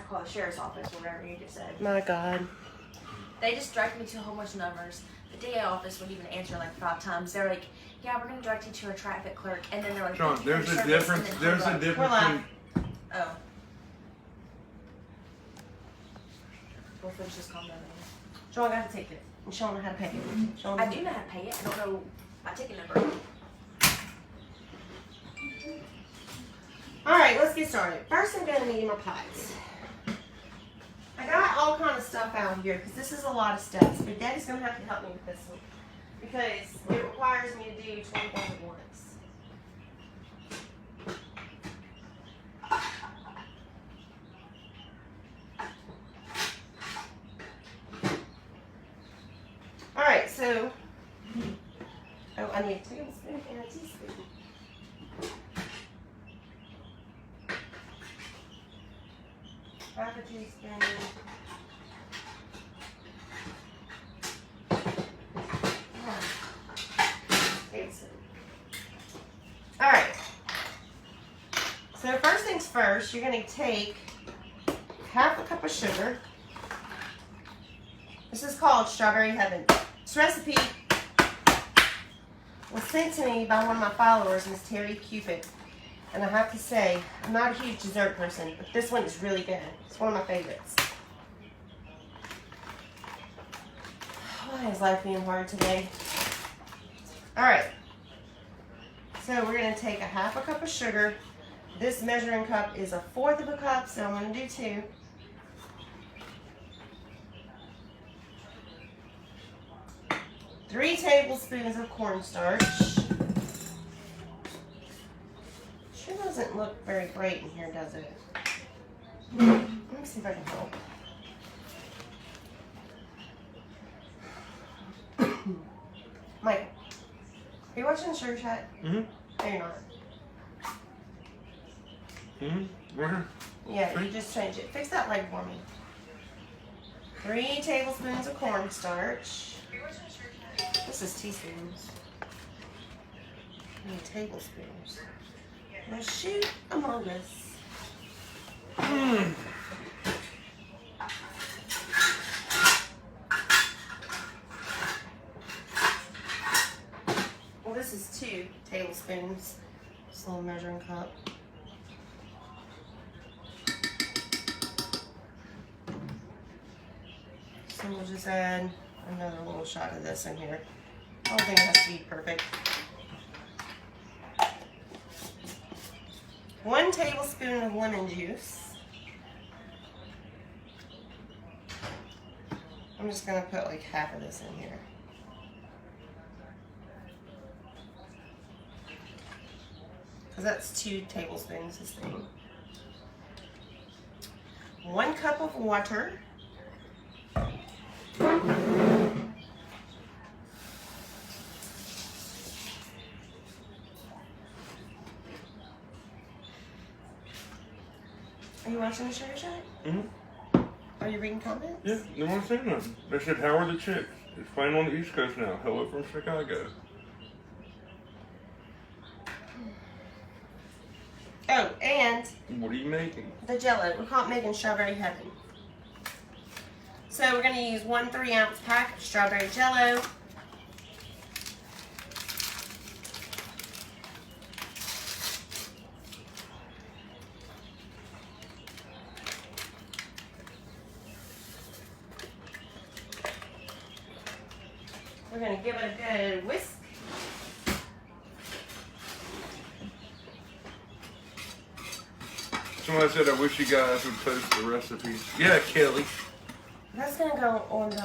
call the sheriff's office or whatever you just said. My God. They just directed me to a whole bunch of numbers. The DA office wouldn't even answer like 5 times. They're like, yeah, we're going to direct you to a traffic clerk. And then they're like, John, there's a difference. There's a difference. We're live. Oh. We'll finish this comment. Show I got to take it. And show them how to pay it. Show them I do know how to pay it. I don't know my ticket number. Alright, let's get started. First, I'm going to need my pies. I got all kind of stuff out here because this is a lot of steps, but Daddy's going to have to help me with this one because it requires me to do 20 things at once. Alright, so, I need a tablespoon and a teaspoon. Half a teaspoon. Alright. So first things first, you're going to take half a cup of sugar. This is called Strawberry Heaven. This recipe was sent to me by one of my followers, Miss Terry Cupid. And I have to say, I'm not a huge dessert person, but this one is really good. It's one of my favorites. Why is life being hard today? Alright. So we're going to take a half a cup of sugar. This measuring cup is a 1/4 of a cup, so I'm going to do 2. Three tablespoons of cornstarch. Sure doesn't look very bright in here, does it? Let me see if I can help. Michael, are you watching the Sugar Chat? Mm-hmm. No, you're not. Mm-hmm. Right here. Yeah, you just change it. Fix that leg for me. 3 tablespoons of cornstarch. This is teaspoons. I need tablespoons. Now shoot among us. Well, this is 2 tablespoons. This little measuring cup. So we'll just add another little shot of this in here. I don't think it has to be perfect. 1 tablespoon of lemon juice. I'm just going to put like half of this in here. Because that's 2 tablespoons this thing. 1 cup of water. Are you watching the Sugar Chat? Mm-hmm. Are you reading comments? Yeah, no one's saying nothing. They said, how are the chicks? It's playing on the East Coast now. Hello from Chicago. Oh, and What are you making? the Jell-O. We're called making Strawberry Heaven. So we're going to use 1 3-ounce pack of strawberry Jell-O. We're going to give it a good whisk. Somebody said, I wish you guys would post the recipes. Yeah, Kelly. That's going to go on the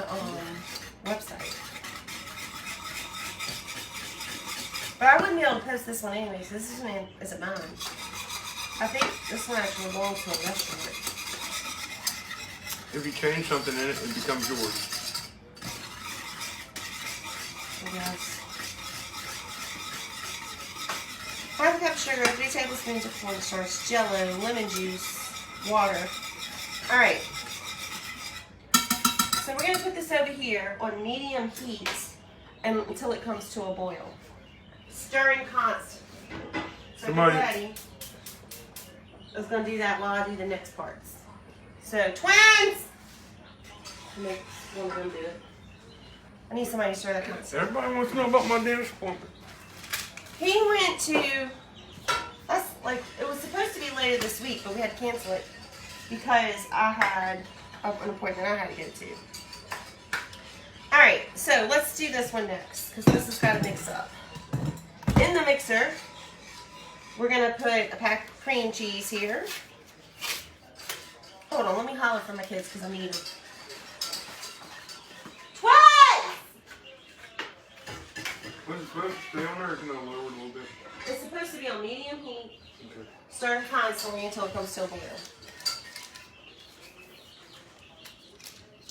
website. But I wouldn't be able to post this one anyway, so this isn't mine. I think this one actually belongs to a restaurant. If you change something in it, it becomes yours. Yes. 1 cup sugar, 3 tablespoons of cornstarch, Jell-O, lemon juice, water. Alright. So we're going to put this over here on medium heat until it comes to a boil. Stirring constantly. So get ready. I was going to do that while I do the next parts. So, twins! Make one of them do it. I need somebody to stir that constantly. Everybody wants to know about my dentist appointment. He went to, it was supposed to be later this week, but we had to cancel it because I had an appointment I had to go to. Alright, so let's do this one next because this has got to mix up. In the mixer, we're going to put a pack of cream cheese here. Hold on, let me holler for my kids because I need them. Twice! Was it supposed to stay on there or can I lower it a little bit? It's supposed to be on medium heat. Okay. Stir constantly until it comes to a boil.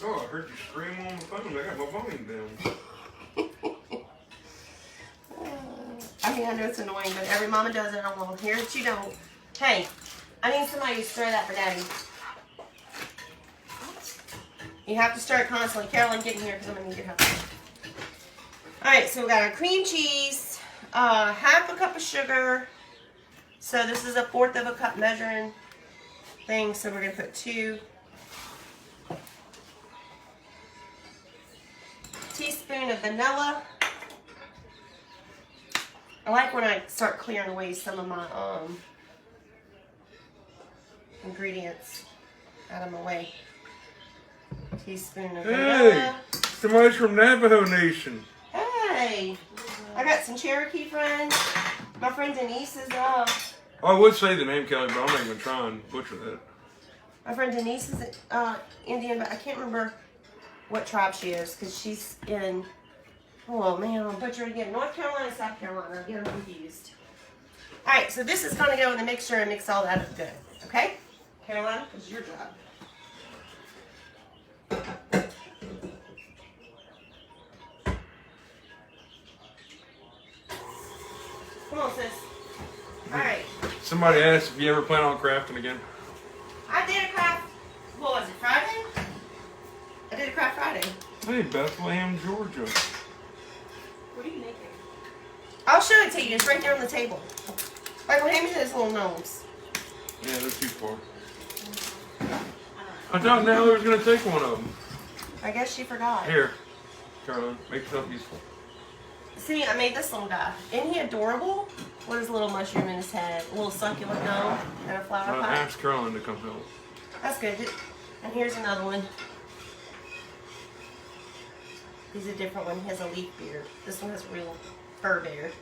Oh, I heard you scream on the phone. I got my volume down. I mean, I know it's annoying, but every mama does it. I won't hear it. You don't. Hey, I need somebody to stir that for Daddy. You have to stir it constantly. Carolyn, get in here because I'm going to need your help. Alright, so we got our cream cheese, half a cup of sugar. So this is 1/4 of a cup measuring thing. So we're going to put 2 teaspoons of vanilla. I like when I start clearing away some of my ingredients out of my way. Teaspoon of vanilla. Hey, somebody's from Navajo Nation. Hey, I got some Cherokee friends. My friend Denise is I would say the name Kelly, but I'm not even trying to butcher that. my friend Denise is Indian, but I can't remember what tribe she is because she's in. Oh man, I'm butchering again. North Carolina, South Carolina. I'm getting confused. All right, so this is going to go in the mixer and mix all that up good. Okay, Carolina, this is your job. Come on, sis. All right. Somebody asked if you ever plan on crafting again. I did a craft. What was it, Friday? I did a craft Friday. Hey, Bethlehem, Georgia. What are you making? I'll show it to you. It's right there on the table. Michael, hand me those little gnomes. Yeah, they're too far. I thought Natalie was going to take one of them. I guess she forgot. Here, Caroline, make yourself useful. See, I made this little guy. Isn't he adorable? With his little mushroom in his head. A little succulent gnome and a flower pot. Ask Caroline to come help. That's good. And here's another one. He's a different one. He has a leaf beard. This one has a real fur beard.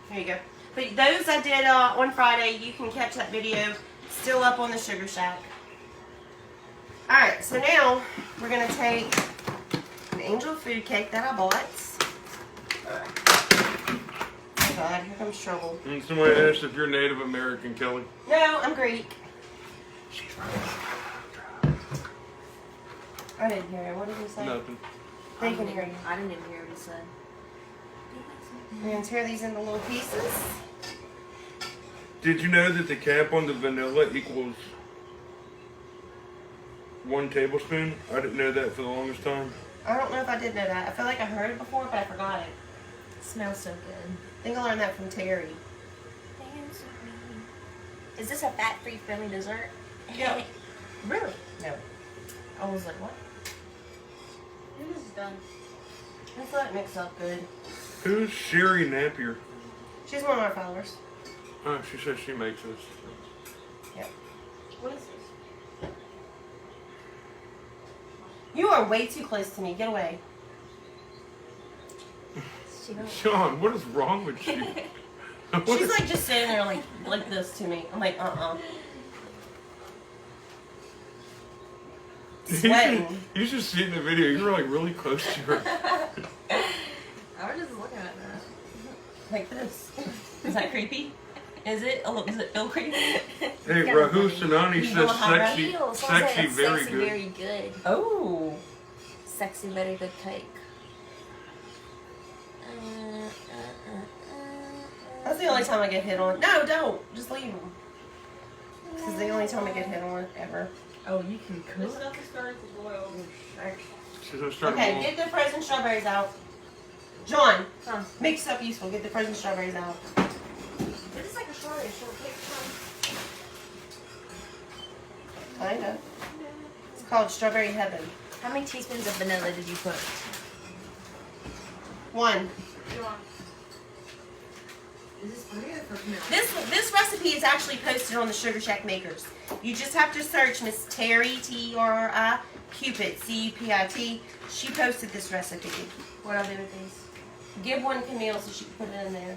There you go. But those I did on Friday. You can catch that video. Still up on the Sugar Shack. Alright, so now we're going to take an angel food cake that I bought. Oh God, here comes trouble. And somebody asked if you're Native American, Kelly. No, I'm Greek. I didn't hear it. What did you say? Nothing. They can hear you. I didn't even hear what he said. We're going to tear these into little pieces. Did you know that the cap on the vanilla equals 1 tablespoon? I didn't know that for the longest time. I don't know if I did know that. I feel like I heard it before, but I forgot it. It smells so good. I think I learned that from Terry. Is this a fat-free friendly dessert? Yeah. Really? No. I was like, what? This is done. Let's let it mix up good. Who's Sherry Napier? She's one of our followers. Oh, she says she makes this. Yep. What is this? You are way too close to me. Get away. Sean, what is wrong with you? She's like just sitting there like this to me. I'm like, Sweating. You should see it in the video. You were like really close to her. I was just looking at that. Like this. Is that creepy? Is it? Oh, does it feel creepy? Hey, Rahul Sanani You know says how sexy, Ew, someone said sexy, it's very sexy, good. very good. Oh. Sexy, very good cake. That's the only time I get hit on. No, don't. Just leave them. This is the only time I get hit on ever. Oh, you can This cook. stuff is starting to boil. She's gonna start Okay, rolling. get the frozen strawberries out. John, Huh. make stuff useful. Get the frozen strawberries out. This is like a strawberry shortcake. Kinda. No. called Strawberry Heaven. How many teaspoons of vanilla did you put? 1. Is this funny or for milk? This recipe is actually posted on the Sugar Shack Makers. You just have to search Miss Terry, T-R-I, Cupid, C-U-P-I-T. She posted this recipe. What I'll do with these? Give one Camille so she can put it in there.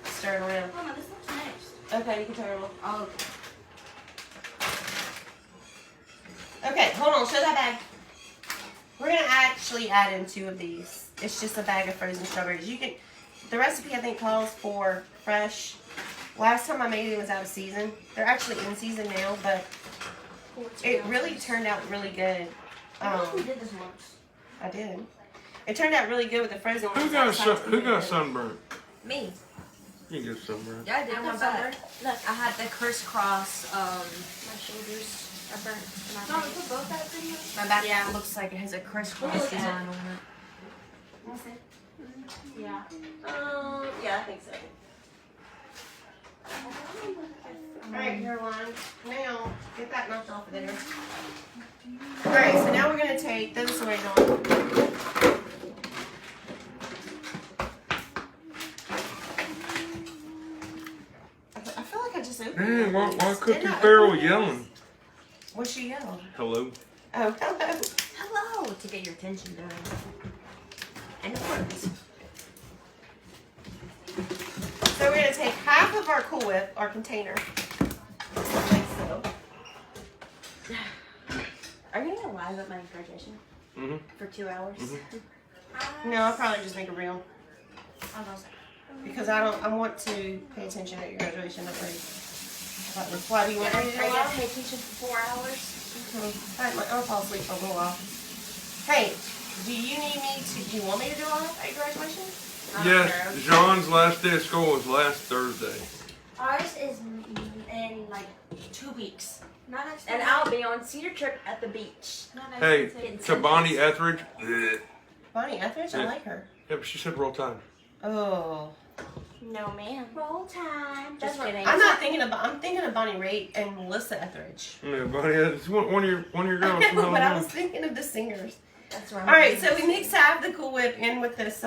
Stir it around. Mama, this looks nice. Okay, you can turn it on. Oh, Okay, hold on. Show that bag. We're gonna actually add in 2 of these. It's just a bag of frozen strawberries. You can. The recipe I think calls for fresh. Last time I made it was out of season. They're actually in season now, but it really turned out really good. we did this once. I did. It turned out really good with the frozen ones. Who got sunburned? Me. You get sunburned. Yeah, I did I on my got back. Look, I had the crisscross, my shoulders are burnt. My Mama, face. put both that video? My back Yeah. looks like it has a crisscross Look at design it. on it. Yeah. Yeah, I think so. Alright, Caroline. Now, get that knocked off of there. Alright, so now we're going to take those away on. I feel like I just opened Dang, it. why Cookie Didn't I Farrell open it? yelling? What's she yelling? Hello. Oh, hello. Hello! To get your attention, done. And it works. So we're going to take half of our Cool Whip, our container. Like so. Are you gonna live at my graduation Mm-hmm. for 2 hours? No, I'll probably just make a reel. Because I want to pay attention at your graduation. Why do you want me to do Are you it? gonna pay attention for 4 hours? I'll fall asleep for a little while. Hey, do you need me to? Do you want me to do all that at your graduation? Yes, Jean's last day of school was last Thursday. Ours is in like 2 weeks. Not next And I'll be on Cedar Trip at the beach. Hey, Getting to Bonnie Etheridge. Bonnie Etheridge, I Yeah. like her. Yeah, but she said roll time. Oh, No, ma'am. Roll time. Just kidding. I'm not thinking of. I'm thinking of Bonnie Raitt and Melissa Etheridge. Yeah, Bonnie, it's one of your girls. I know, from but I Alabama. was thinking of the singers. That's right. All right, so we mix half the Cool Whip in with this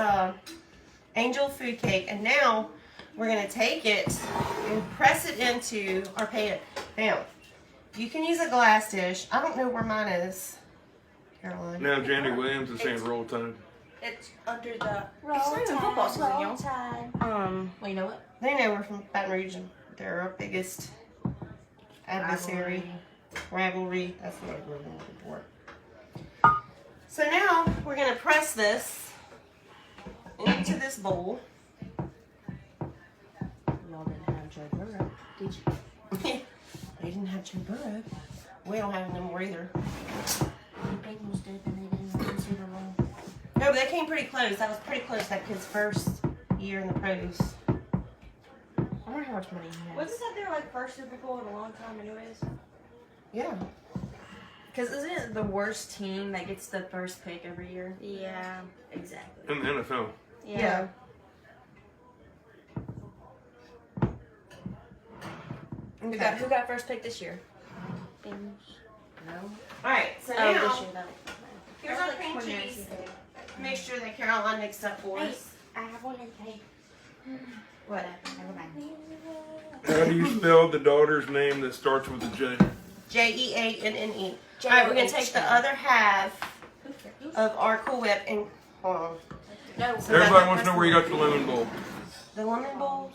Angel food cake, and now we're gonna take it and press it into our pan. Now, you can use a glass dish. I don't know where mine is, Caroline. Now Jandy Williams is saying roll time. It's under the. Roll It's not even football season, roll y'all. time. Well, you know what? They know we're from Baton Rouge, and they're our biggest adversary. Rivalry. That's the word we're looking for. So now we're gonna press this into this bowl. Y'all didn't have Joe Burrow, did you? They didn't have Joe Burrow. We don't have him anymore either. The Bengals did, and they didn't win the Super Bowl. No, but they came pretty close. That was pretty close. That kid's first year in the pros. I wonder how much money he has. Wasn't that their like first Super Bowl in a long time, anyways? Yeah. Because isn't it the worst team that gets the first pick every year? Yeah. Exactly. In the NFL. Yeah. Who got first pick this year? Bengals. No. All right. So Oh, now this year though. here's our cream cheese mixture that Caroline mixed up for Hey, us. I have one in pay. What? Never mind. How do you spell the daughter's name that starts with a J? Jeanne. All right, we're gonna take the other half of our Cool Whip and hold on. No. So Everybody that- wants to know where you got the lemon bowl. The lemon bowls.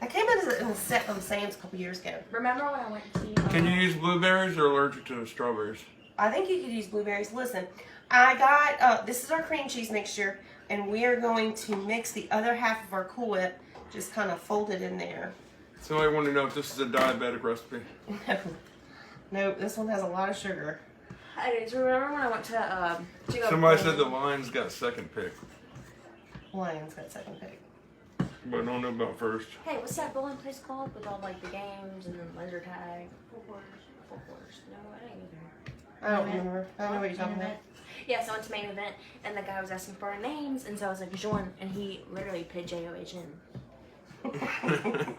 I came in a set from Sam's a couple years ago. Remember when I went to? Can you use blueberries or allergic to strawberries? I think you could use blueberries. Listen, I got this is our cream cheese mixture, and we are going to mix the other half of our Cool Whip. Just kind of fold it in there. Somebody wanted to know if this is a diabetic recipe. No, this one has a lot of sugar. Hey, so remember when I went to go Somebody said the Lions got second pick, Lions got second pick. but I don't know about first. Hey, what's that bowling place called with all like the games and then laser tag? Four quarters. No, I didn't either. I don't remember. I don't know what you're talking about. Yeah, so I went to main event and the guy was asking for our names and so I was like, Jean, and he literally put John.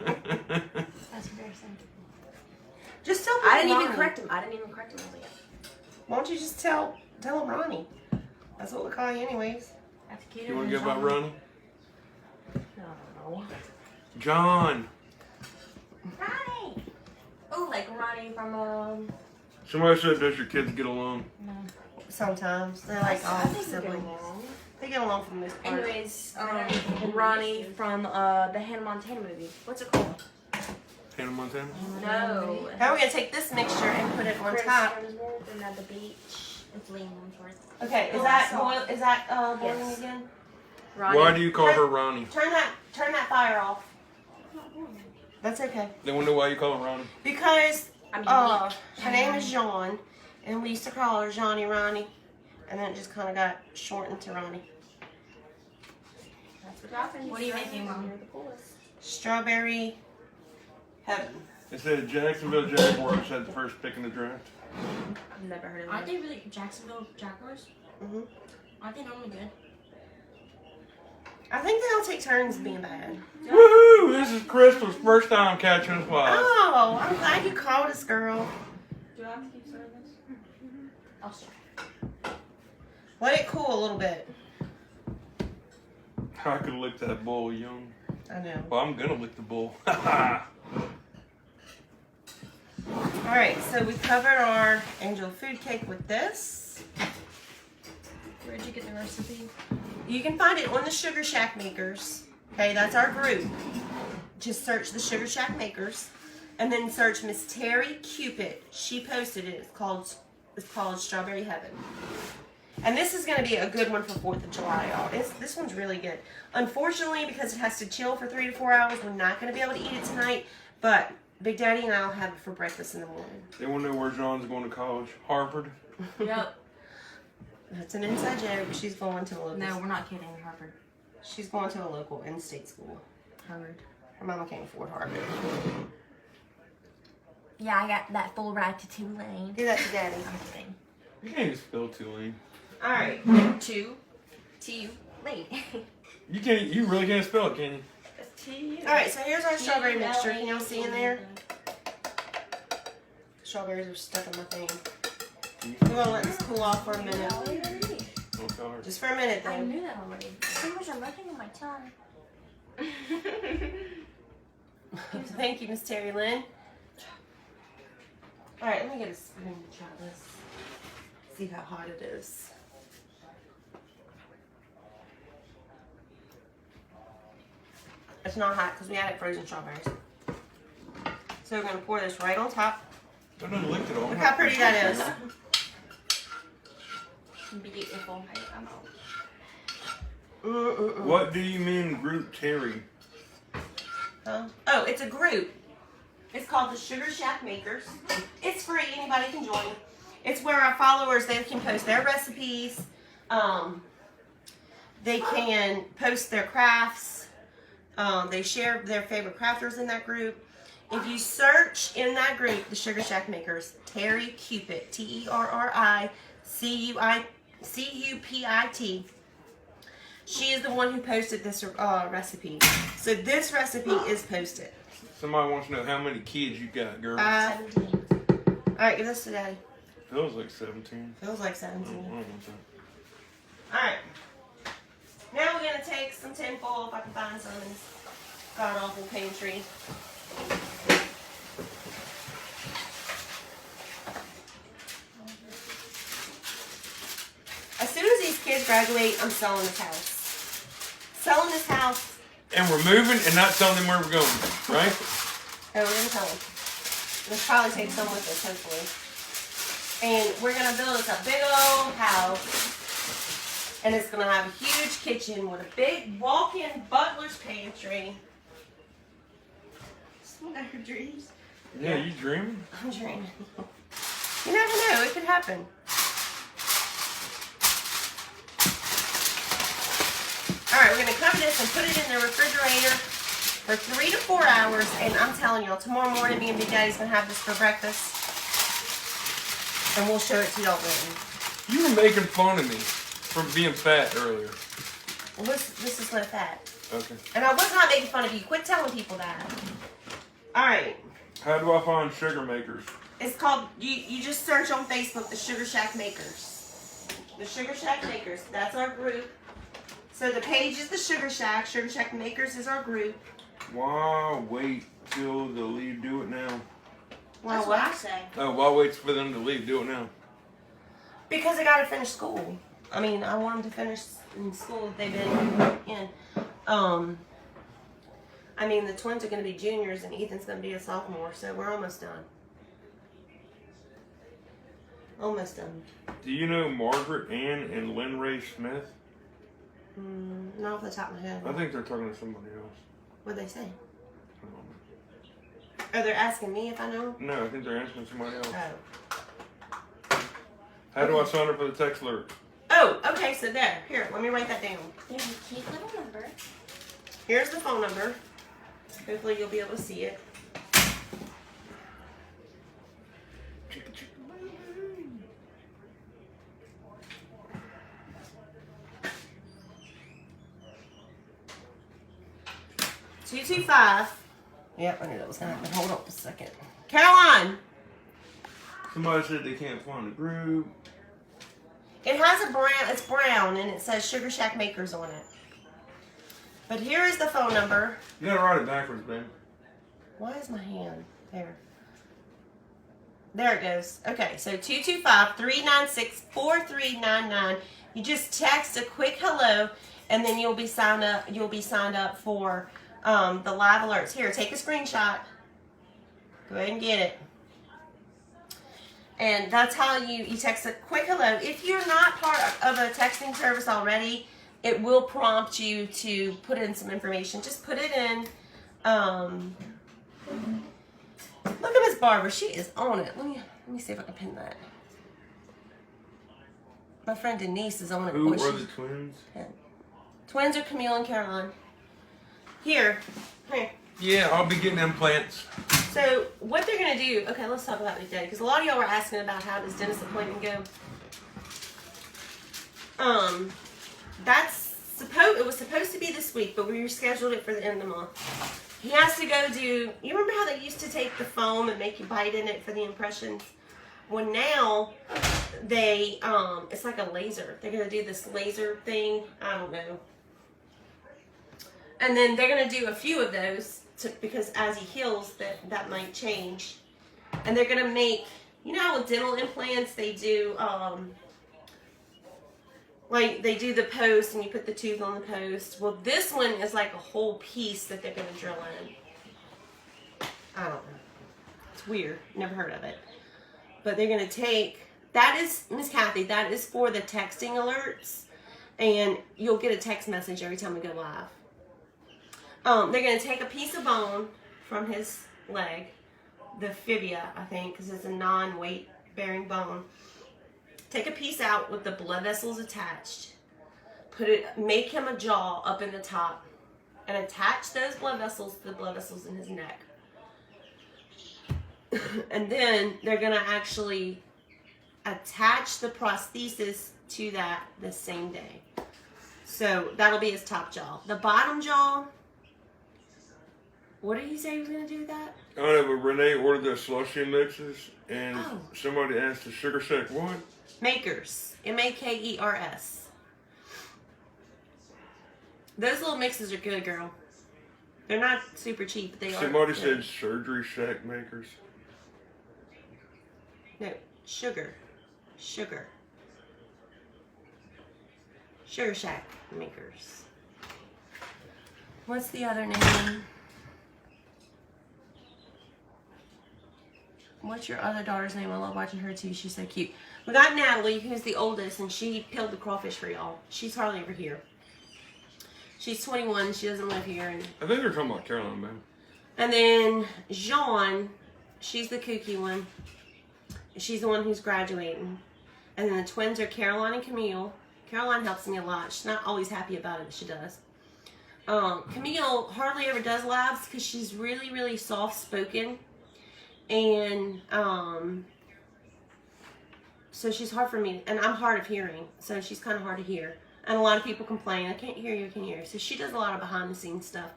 That's embarrassing. Just tell people I didn't even mine. correct him. I was like, Why don't you just tell him Ronnie? That's what we call you anyways. That's cute. You want to get about Ronnie? No. John. Ronnie. Oh, like Ronnie from Somebody said, does your kids get along? Sometimes. They're like all siblings. They get along for the most part. Anyways, Ronnie from the Hannah Montana movie. What's it called? Hannah Montana? No. Now we're going to take this mixture and put it on Chris top. Hemsworth and at the beach. It's Liam Hemsworth. Okay, is Oh, that I saw boil, it. is that boiling Yes. again? Ronnie. Why do you call her Ronnie? Turn that fire off. That's okay. They wonder why you call her Ronnie. Because I'm her name is Jean, and we used to call her Johnny Ronnie, and then it just kind of got shortened to Ronnie. That's what happens. What are you making, Mom? Strawberry heaven. It said Jacksonville Jaguars had the first pick in the draft. I've never heard of Aren't it. they really Jacksonville Jaguars? hmm Aren't they normally good? I think they all take turns being bad. Woohoo! This is Crystal's first time catching a fly. Oh, I'm glad you called us, girl. Do I have to keep serving this? I'll start. Let it cool a little bit. I could lick that bowl young. I know. Well, I'm gonna lick the bowl. All right, so we covered our angel food cake with this. Where'd you get the recipe? You can find it on the Sugar Shack Makers. Okay, that's our group. Just search the Sugar Shack Makers, and then search Miss Terry Cupid. She posted it. It's called Strawberry Heaven. And this is going to be a good one for 4th of July, y'all. This one's really good. Unfortunately, because it has to chill for 3 to 4 hours, we're not going to be able to eat it tonight. But Big Daddy and I will have it for breakfast in the morning. They want to know where John's going to college. Harvard. Yep. That's an inside joke. She's going to a local. No, we're not kidding. Harvard. She's going to a local in-state school. Harvard. Her mama can't afford Harvard. Yeah, I got that full ride to Tulane. Do that to Daddy. I'm kidding. You can't even spell Tulane. All right. Late. You can't. You really can't spell it, can you? All right. So here's our strawberry mixture. Can y'all see in there? Strawberries are stuck in my thing. We're gonna let this cool off for a minute. Don't tell her. Just for a minute, I though. knew that already. So much I'm looking at my tongue. Thank you, Miss Terry Lynn. All right, let me get a spoon to try this. See how hot it is. It's not hot because we added frozen strawberries. So we're gonna pour this right on top. I done licked it all. Look how pretty that is. Beautiful. I'm out. What do you mean, Group Terry? Huh? Oh, it's a group. It's called the Sugar Shack Makers. It's free. Anybody can join. It's where our followers, they can post their recipes. They can post their crafts. They share their favorite crafters in that group. If you search in that group, the Sugar Shack Makers, Terry Cupid, TerryCupit, she is the one who posted this recipe. So this recipe is posted. Somebody wants to know how many kids you got, girl. 17. All right, give this to Daddy. Feels like 17. Feels like I 17. don't want that. All right. Now we're gonna take some tinfoil if I can find some in this god awful pantry. As soon as these kids graduate, I'm selling this house. Selling this house. And we're moving and not telling them where we're going, right? Oh, we're gonna tell them. Let's probably take some with us, hopefully. And we're gonna build us a big old house. And it's gonna have a huge kitchen with a big walk-in butler's pantry. Just one of her dreams. Yeah, you dreaming? I'm dreaming. You never know, it could happen. Alright, we're gonna cover this and put it in the refrigerator for 3 to 4 hours. And I'm telling y'all, tomorrow morning me and Big Daddy's gonna have this for breakfast. And we'll show it to y'all then. You were making fun of me for being fat earlier. Well, this is not that. Okay. And I was not making fun of you. Quit telling people that. Alright. How do I find sugar makers? It's called, you just search on Facebook, the Sugar Shack Makers. The Sugar Shack Makers, that's our group. So the page is the Sugar Shack Makers is our group. Wow, wait till the leave. Do it now. Well, That's what I say. Oh, why wait for them to leave? Do it now. Because they gotta finish school. I mean, I want them to finish in school they've been in. I mean, the twins are gonna be juniors and Ethan's gonna be a sophomore, so we're almost done. Almost done. Do you know Margaret Ann and Lynn Ray Smith? Not off the top of my head. I think they're talking to somebody else. What'd they say? I don't know. Oh, they're asking me if I know? No, I think they're asking somebody else. Oh. How do I sign up for the text alert? Oh, okay, so there. Here, let me write that down. There's a cute little number. Here's the phone number. Hopefully you'll be able to see it. $225. Yep, I knew that was gonna happen. Hold on a second. Caroline! Somebody said they can't find the group. It has a brown, it's brown, and it says Sugar Shack Makers on it. But here is the phone number. You gotta write it backwards, babe. Why is my hand there? There it goes. Okay, so 225-396-4399. You just text a quick hello, and then you'll be signed up. You'll be signed up for the live alerts. Here, take a screenshot. Go ahead and get it. And that's how you text a quick hello. If you're not part of a texting service already, it will prompt you to put in some information. Just put it in. Look at Miss Barbara. She is on it. Let me see if I can pin that. My friend Denise is on it. Who Boy, are she's- the twins? Twins are Camille and Caroline. Here. Yeah, I'll be getting implants. So what they're gonna do? Okay, let's talk about it today because a lot of y'all were asking about how does dentist appointment go. It was supposed to be this week, but we rescheduled it for the end of the month. He has to go do. You remember how they used to take the foam and make you bite in it for the impressions? Well, now they it's like a laser. They're gonna do this laser thing. I don't know. And then they're gonna do a few of those because as he heals, that might change. And they're gonna make, you know, how with dental implants they do like they do the post and you put the tooth on the post. Well, this one is like a whole piece that they're gonna drill in. I don't know. It's weird. Never heard of it. But they're gonna take. That is, Miss Kathy. That is for the texting alerts, and you'll get a text message every time we go live. They're going to take a piece of bone from his leg, the fibia, I think, because it's a non-weight bearing bone. Take a piece out with the blood vessels attached. Make him a jaw up in the top, and attach those blood vessels to the blood vessels in his neck. And then they're going to actually attach the prosthesis to that the same day. So that'll be his top jaw. The bottom jaw. What did he say he was going to do with that? I don't know, but Renee ordered the slushy mixes, and Oh. somebody asked the Sugar Shack what? Makers. Makers. Those little mixes are good, girl. They're not super cheap, but they are. Somebody good. said Surgery Shack Makers. No, Sugar Shack Makers. What's the other name? What's your other daughter's name? I love watching her too. She's so cute. We got Natalie, who's the oldest, and she peeled the crawfish for y'all. She's hardly ever here. She's 21. She doesn't live here. I think they're talking about Caroline, man. And then Jean, she's the kooky one. She's the one who's graduating. And then the twins are Caroline and Camille. Caroline helps me a lot. She's not always happy about it, but she does. Camille hardly ever does lives because she's really, really soft-spoken. And so she's hard for me. And I'm hard of hearing, so she's kind of hard to hear. And a lot of people complain, I can't hear you, I can't hear you. So she does a lot of behind-the-scenes stuff.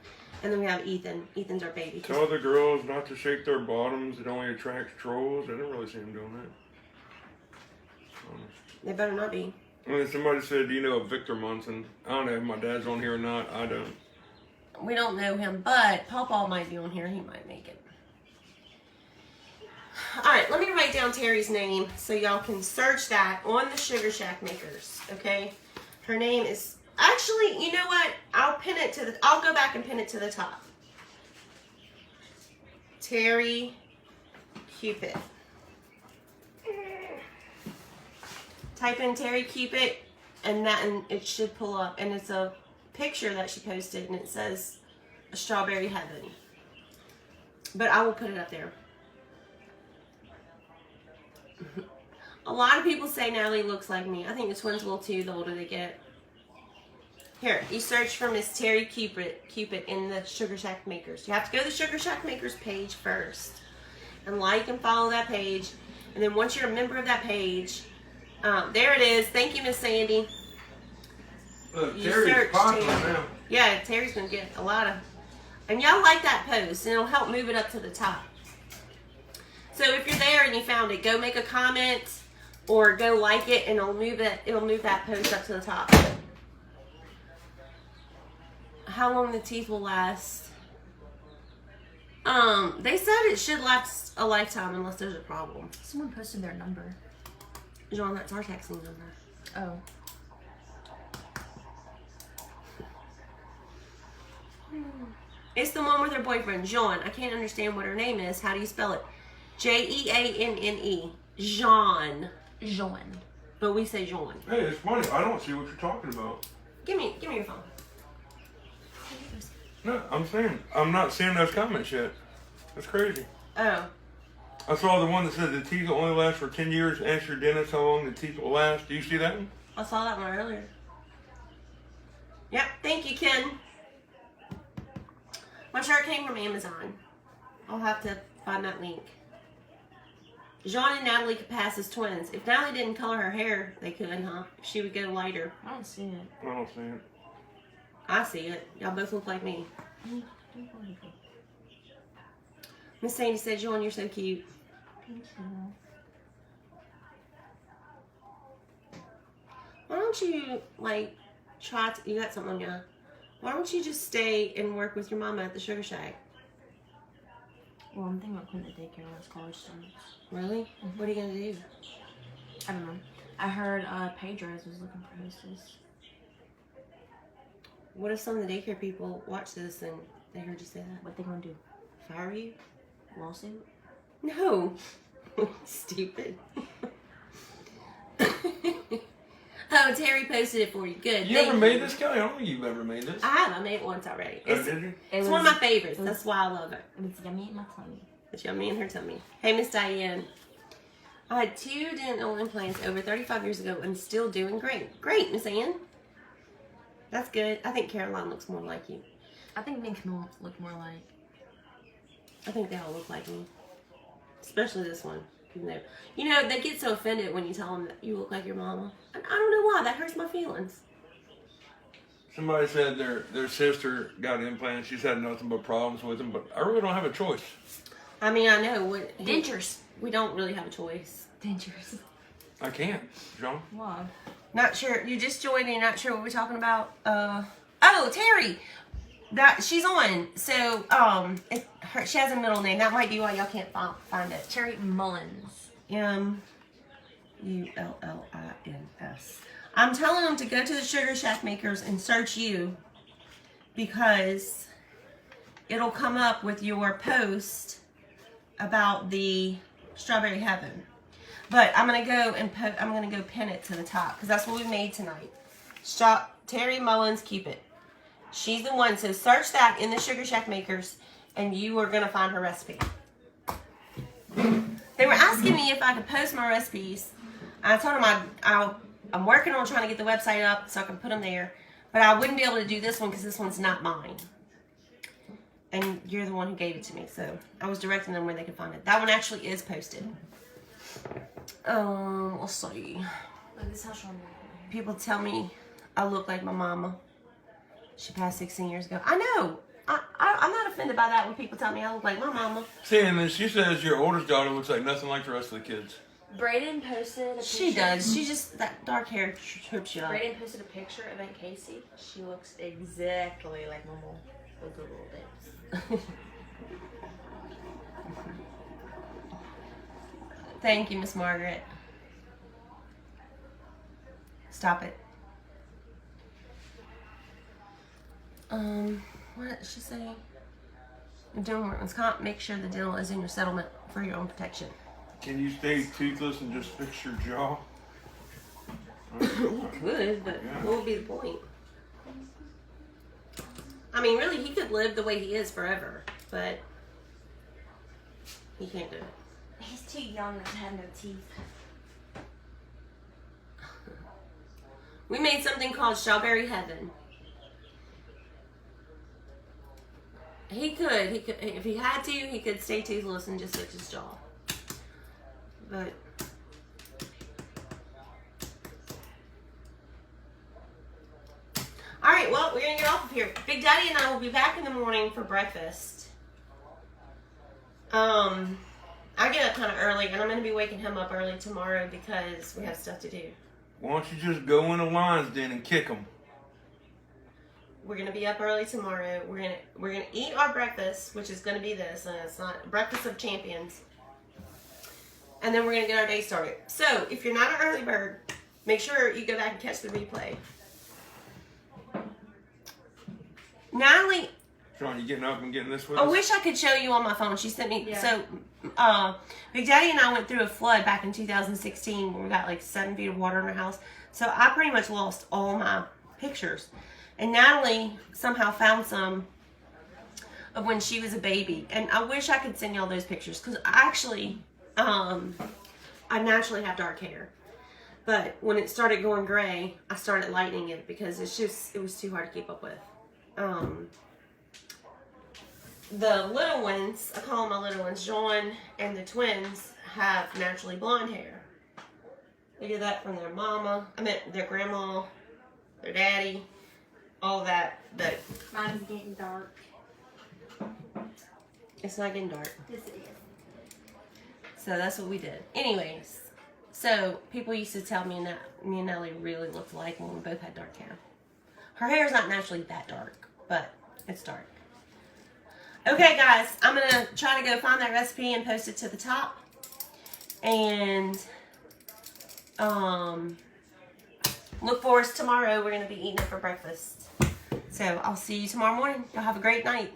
And then we have Ethan. Ethan's our baby. Tell the girls not to shake their bottoms. It only attracts trolls. I didn't really see them doing that. They better not be. I mean, somebody said, do you know Victor Munson? I don't know if my dad's on here or not. I don't. We don't know him, but Pawpaw might be on here. He might make it. Alright, let me write down Terry's name so y'all can search that on the Sugar Shack makers, okay? Her name is... Actually, you know what? I'll go back and pin it to the top. Terry Cupid. Type in Terry Cupid and it should pull up. And it's a picture that she posted and it says a strawberry heaven. But I will put it up there. A lot of people say Natalie looks like me. I think the twins will too the older they get. Here, you search for Miss Terry Cupid in the Sugar Shack Makers. You have to go to the Sugar Shack Makers page first. And like and follow that page. And then once you're a member of that page, there it is. Thank you, Miss Sandy. Look, You Terry's search popular Terry. now. Yeah, Terry's going to get a lot of... And y'all like that post, and it'll help move it up to the top. So if you're there and you found it, go make a comment or go like it, and it'll move that post up to the top. How long the teeth will last? They said it should last a lifetime unless there's a problem. Someone posted their number. John, that's our texting number. Oh. It's the one with her boyfriend, Jean. I can't understand what her name is. How do you spell it? Jeanne. Jean. Jean. But we say Jean. Hey, it's funny. I don't see what you're talking about. Give me your phone. No, I'm saying, I'm not seeing those comments yet. That's crazy. Oh. I saw the one that said the teeth will only last for 10 years. Ask your dentist how long the teeth will last. Do you see that one? I saw that one earlier. Yep, thank you, Ken. My shirt came from Amazon. I'll have to find that link. Jean and Natalie could pass as twins. If Natalie didn't color her hair, they could, huh? If she would go lighter. I don't see it. I don't see it. I see it. Y'all both look like me. Miss Sandy said, Jean, you're so cute. Thank you. Why don't you, like, try to... You got something on you. Why don't you just stay and work with your mama at the Sugar Shack? Well, I'm thinking about quitting the daycare when it's college students. Really? What are you going to do? I don't know. I heard Pedro's was looking for hostess. What if some of the daycare people watch this and they heard you say that? What they gonna do? Fire you? Lawsuit? No. Stupid. Oh, Terry posted it for you. Good. You Thank ever made this, Kelly? I don't think you've ever made this. I have. I made it once already. Oh, It's, did you? it's one of my favorites. That's why I love it. It was yummy in my tummy. It's yummy in her tummy. Hey, Miss Diane. I had 2 dental implants over 35 years ago and still doing great. Great, Miss Ann. That's good. I think Caroline looks more like you. I think me and Camille look more like. I think they all look like me. Especially this one. Even though, you know, they get so offended when you tell them that you look like your mama. And I don't know why. That hurts my feelings. Somebody said their sister got implants. She's had nothing but problems with them, but I really don't have a choice. I mean, I know. Dentures. We don't really have a choice. Dentures. I can't, John. Why? Not sure. You just joined and you're not sure what we're talking about. Oh, Terry. That she's on. So, she has a middle name. That might be why y'all can't find it. Terry Mullins. Mullins. I'm telling them to go to the Sugar Shack makers and search you because it'll come up with your post about the Strawberry Heaven. But I'm gonna go and I'm gonna go pin it to the top because that's what we made tonight. Terry Mullins, keep it. She's the one. So search that in the Sugar Shack makers, and you are gonna find her recipe. They were asking me if I could post my recipes. I told them I'm working on trying to get the website up so I can put them there, but I wouldn't be able to do this one because this one's not mine. And you're the one who gave it to me, so I was directing them where they could find it. That one actually is posted. Let's see. Look, this is how strong People tell me I look like my mama. She passed 16 years ago. I know. I'm not offended by that when people tell me I look like my mama. See, and then she says your oldest daughter looks like nothing like the rest of the kids. Braden posted a picture. She does. She just, that dark hair trips you up. Braden posted a picture of Aunt Casey. She looks exactly like my mom with the little bits. Thank you, Miss Margaret. Stop it. What did she say? You're doing workman's comp. Make sure the dental is in your settlement for your own protection. Can you stay toothless and just fix your jaw? He could, but what would be the point? I mean, really, he could live the way he is forever, but he can't do it. He's too young to have no teeth. We made something called Strawberry Heaven. He could, if he had to, he could stay toothless and just fix his jaw. But all right, well, we're gonna get off of here. Big Daddy and I will be back in the morning for breakfast. I get up kind of early, and I'm gonna be waking him up early tomorrow because we have stuff to do. Why don't you just go in the lion's den and kick them? We're gonna be up early tomorrow. We're gonna eat our breakfast, which is gonna be this, and it's not breakfast of champions. And then we're gonna get our day started. So if you're not an early bird, make sure you go back and catch the replay. Natalie, Sean, you getting up and getting this with I us? wish I could show you on my phone. She sent me. Yeah. So, Big Daddy and I went through a flood back in 2016 where we got like 7 feet of water in our house. So I pretty much lost all my pictures. And Natalie somehow found some of when she was a baby. And I wish I could send y'all those pictures because actually, I naturally have dark hair. But when it started going gray, I started lightening it because it was too hard to keep up with. The little ones, I call them my little ones, John and the twins, have naturally blonde hair. They get that from their mama, their grandma, their daddy, all that, but Mine's getting dark. it's not getting dark. Yes, it is. So that's what we did. Anyways, so people used to tell me that me and Nellie really looked alike when we both had dark hair. Her hair is not naturally that dark, but it's dark. Okay, guys, I'm going to try to go find that recipe and post it to the top. And look for us tomorrow. We're going to be eating it for breakfast. So I'll see you tomorrow morning. Y'all have a great night.